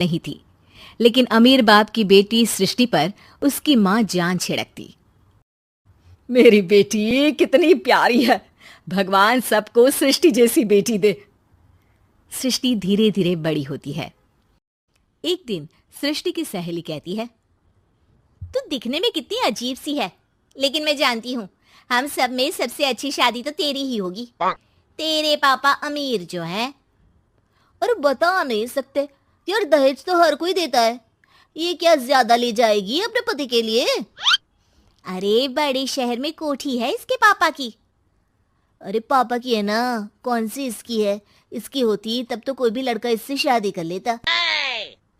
नहीं थी, लेकिन अमीर बाप की बेटी सृष्टि पर उसकी माँ जान छिड़कती। मेरी बेटी कितनी प्यारी है, भगवान सबको सृष्टि जैसी बेटी दे। सृष्टि धीरे धीरे बड़ी होती है। एक दिन सृष्टि की सहेली कहती है, तू दिखने में कितनी अजीब सी है, लेकिन मैं जानती हूँ हम सब में सबसे अच्छी शादी तो तेरी ही होगी। तेरे पापा अमीर जो है। और बता नहीं सकते यार, दहेज तो हर कोई देता है, ये क्या ज्यादा ले जाएगी अपने पति के लिए? अरे बड़े शहर में कोठी है इसके पापा की। अरे पापा की है ना, कौन सी इसकी है? इसकी होती तब तो कोई भी लड़का इससे शादी कर लेता।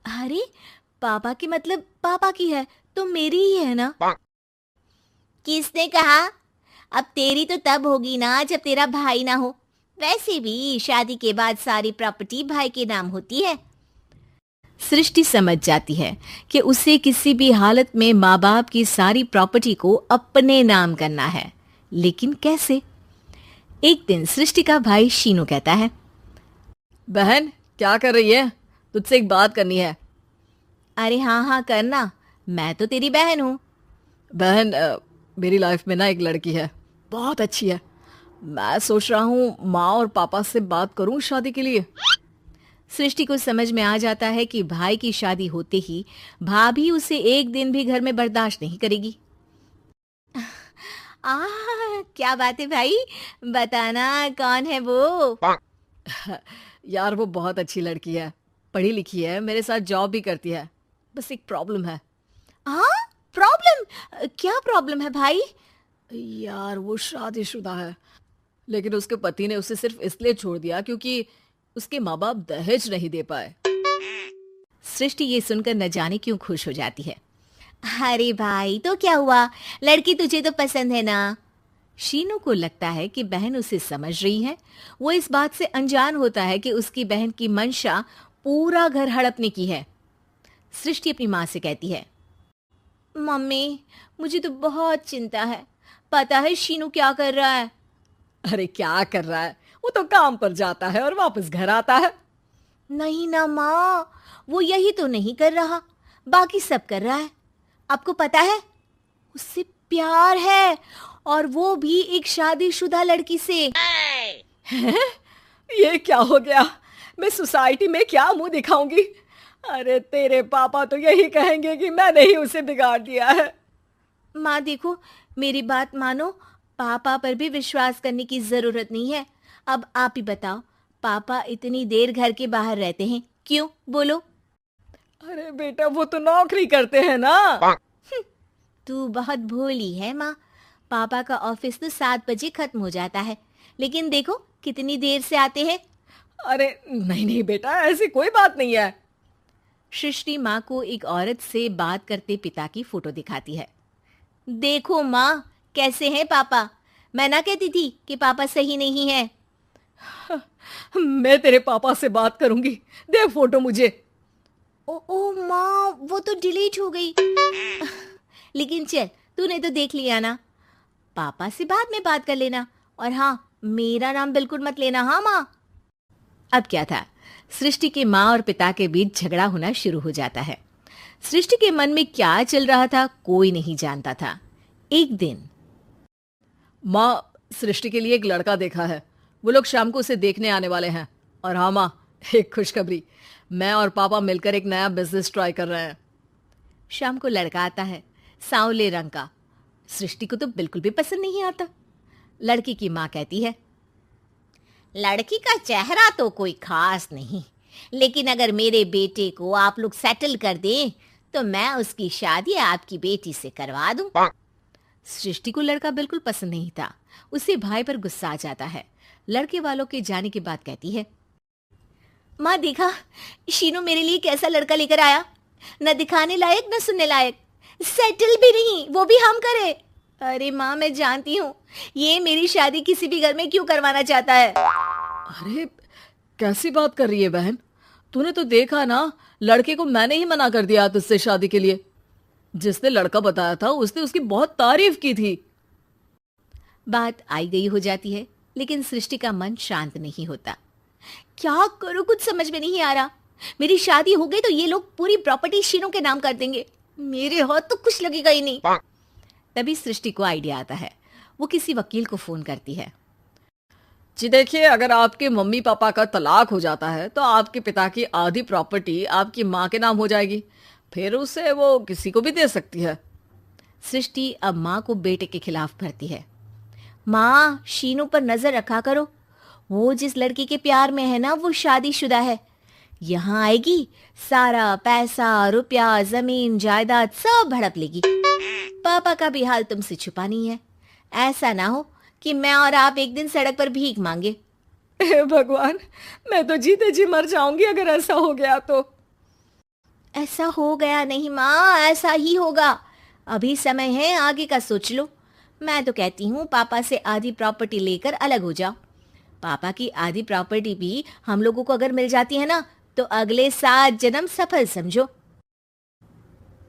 अरे पापा की मतलब पापा की है तो मेरी ही है ना? किसने कहा? अब तेरी तो तब होगी ना जब तेरा भाई ना हो। वैसे भी शादी के बाद सारी प्रॉपर्टी भाई के नाम होती है। सृष्टि समझ जाती है कि उसे किसी भी हालत में माँ बाप की सारी प्रॉपर्टी को अपने नाम करना है, लेकिन कैसे? एक दिन सृष्टि का भाई शीनू कहता है, बहन क्या कर रही है? तुझसे एक बात करनी है। अरे हाँ हाँ करना, मैं तो तेरी बहन हूँ। बहन मेरी लाइफ में ना एक लड़की है, बहुत अच्छी है। मैं सोच रहा हूँ माँ और पापा से बात करूँ शादी के लिए। सृष्टि को समझ में आ जाता है कि भाई की शादी होते ही भाभी उसे एक दिन भी घर में बर्दाश्त नहीं करेगी। क्या बात है भाई, बताना कौन है वो? यार वो बहुत अच्छी लड़की है, पढ़ी लिखी है, मेरे साथ जॉब भी करती है। बस एक प्रॉब्लम है। हाँ प्रॉब्लम? क्या प्रॉब्लम है भाई? यार वो शादीशुदा है, लेकिन उसके पति ने उसे सिर्फ इसलिए छोड़ दिया क्योंकि उसके माँ बाप दहेज नहीं दे पाए। सृष्टि ये सुनकर न जाने क्यों खुश हो जाती है। अरे भाई तो क्या हुआ, लड़की तुझे तो पसंद है ना? शीनू को लगता है कि बहन उसे समझ रही है। वो इस बात से अनजान होता है कि उसकी बहन की मंशा पूरा घर हड़पने की है। सृष्टि अपनी माँ से कहती है, मम्मी मुझे तो बहुत चिंता है, पता है शीनू क्या कर रहा है? अरे क्या कर रहा है, वो तो काम पर जाता है और वापस घर आता है। नहीं ना माँ, वो यही तो नहीं कर रहा, बाकी सब कर रहा है। आपको पता है उससे प्यार है, और वो भी एक शादीशुदा लड़की से। हैं? ये क्या हो गया? मैं सोसाइटी में क्या मुंह दिखाऊंगी? अरे तेरे पापा तो यही कहेंगे कि मैंने ही उसे बिगाड़ दिया है। माँ देखो, मेरी बात मानो, पापा पर भी विश्वास करने की जरूरत नहीं है। अब आप ही बताओ, पापा इतनी देर घर के बाहर रहते हैं क्यों, बोलो? अरे बेटा वो तो नौकरी करते हैं ना। तू बहुत भोली है माँ। पापा का ऑफिस तो 7 बजे खत्म हो जाता है, लेकिन देखो कितनी देर से आते हैं। अरे नहीं नहीं बेटा, ऐसी कोई बात नहीं है। सृष्टि माँ को एक औरत से बात करते पिता की फोटो दिखाती है। देखो माँ कैसे हैं पापा, मैं ना कहती थी कि पापा सही नहीं है। मैं तेरे पापा से बात करूंगी, दे फोटो मुझे। ओ माँ, वो तो डिलीट हो गई। लेकिन चल, तूने तो देख लिया ना, पापा से बाद में बात कर लेना। और हाँ, मेरा नाम बिल्कुल मत लेना। हाँ माँ। अब क्या था, सृष्टि के माँ और पिता के बीच झगड़ा होना शुरू हो जाता है। सृष्टि के मन में क्या चल रहा था कोई नहीं जानता था। एक दिन, माँ सृष्टि के लिए एक लड़का देखा है, वो लोग शाम को उसे देखने आने वाले हैं। और हाँ माँ, एक खुशखबरी, मैं और पापा मिलकर एक नया बिजनेस ट्राई कर रहे हैं। शाम को लड़का आता है, सांवले रंग का। सृष्टि को तो बिल्कुल भी पसंद नहीं आता। लड़की की माँ कहती है, लड़की का चेहरा तो कोई खास नहीं, लेकिन अगर मेरे बेटे को आप लोग सेटल कर दें तो मैं उसकी शादी आपकी बेटी से करवा दूं। सृष्टि को लड़का बिल्कुल पसंद नहीं था। उसे भाई पर गुस्सा आ जाता है। लड़के वालों के जाने के बाद कहती है, माँ देखा शीनू मेरे लिए कैसा लड़का लेकर आया, न दिखाने लायक न सुनने लायक, सेटल भी नहीं, वो भी हम करे। अरे माँ मैं जानती हूँ ये मेरी शादी किसी भी घर में क्यों करवाना चाहता है। अरे कैसी बात कर रही है बहन, तूने तो देखा ना, लड़के को मैंने ही मना कर दिया तुझसे शादी के लिए। जिसने लड़का बताया था उसने उसकी बहुत तारीफ की थी। बात आई गई हो जाती है, लेकिन सृष्टि का मन शांत नहीं होता। क्या करूं, कुछ समझ में नहीं आ रहा। मेरी शादी हो गई तो ये लोग पूरी प्रॉपर्टी शीनू के नाम कर देंगे, मेरे हाथ तो कुछ लगेगा ही नहीं। तभी सृष्टि को आइडिया आता है। वो किसी वकील को फोन करती है। जी देखिए, अगर आपके मम्मी पापा का तलाक हो जाता है तो आपके पिता की आधी प्रॉपर्टी आपकी माँ के नाम हो जाएगी, फिर उसे वो किसी को भी दे सकती है। सृष्टि अब माँ को बेटे के खिलाफ भरती है। माँ, शीनू पर नजर रखा करो, वो जिस लड़की के प्यार में है ना वो शादीशुदा है। यहाँ आएगी, सारा पैसा रुपया जमीन जायदाद सब हड़प लेगी। पापा का भी हाल तुमसे छुपा नहीं है। ऐसा ना हो कि मैं और आप एक दिन सड़क पर भीख मांगे। हे भगवान, मैं तो जीते जी मर जाऊंगी अगर ऐसा हो गया तो। ऐसा हो गया नहीं माँ, ऐसा ही होगा। अभी समय है, आगे का सोच लो। मैं तो कहती हूँ पापा से आधी प्रॉपर्टी लेकर अलग हो जाओ। पापा की आधी प्रॉपर्टी भी हम लोगों को अगर मिल जाती है ना तो अगले 7 जन्म सफल समझो।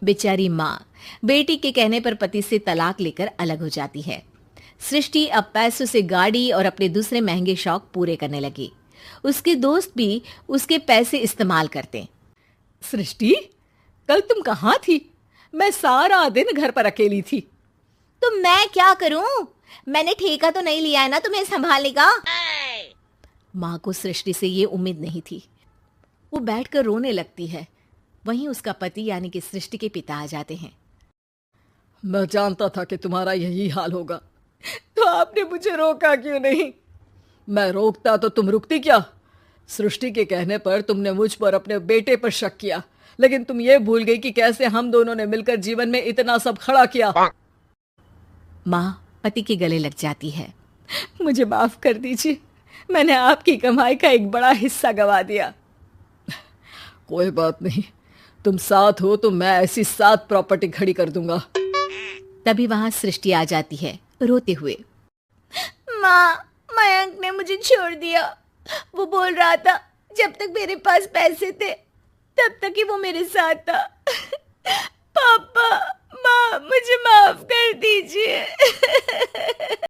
बेचारी माँ बेटी के कहने पर पति से तलाक लेकर अलग हो जाती है। सृष्टि अब पैसों से गाड़ी और अपने दूसरे महंगे शौक पूरे करने लगी। उसके दोस्त भी उसके पैसे इस्तेमाल करते। सृष्टि, कल तुम कहाँ थी? मैं सारा दिन घर पर अकेली थी। तो मैं क्या करूं? मैंने ठेका तो नहीं लिया है ना तुम्हें संभालने का। माँ को सृष्टि से ये उम्मीद नहीं थी। वो बैठकर रोने लगती है। वहीं उसका पति यानी कि सृष्टि के पिता आ जाते हैं। मैं जानता था कि तुम्हारा यही हाल होगा, तो आपने मुझे रोका क्यों नहीं? मैं रोकता तो तुम रुकती क्या? सृष्टि के कहने पर तुमने मुझ पर अपने बेटे पर शक किया, लेकिन तुम ये भूल गई कि कैसे हम दोनों ने मिलकर जीवन में इतना सब खड़ा किया। माँ पति के गले लग जाती है। मुझे माफ कर दीजिए, मैंने आपकी कमाई का एक बड़ा हिस्सा गवा दिया। कोई बात नहीं, तुम साथ हो तो मैं ऐसी 7 प्रॉपर्टी खड़ी कर दूंगा। तभी वहां सृष्टि आ जाती है रोते हुए। माँ, मयंक ने मुझे छोड़ दिया। वो बोल रहा था जब तक मेरे पास पैसे थे तब तक ही वो मेरे साथ था। पापा, माँ, मुझे माफ कर दीजिए।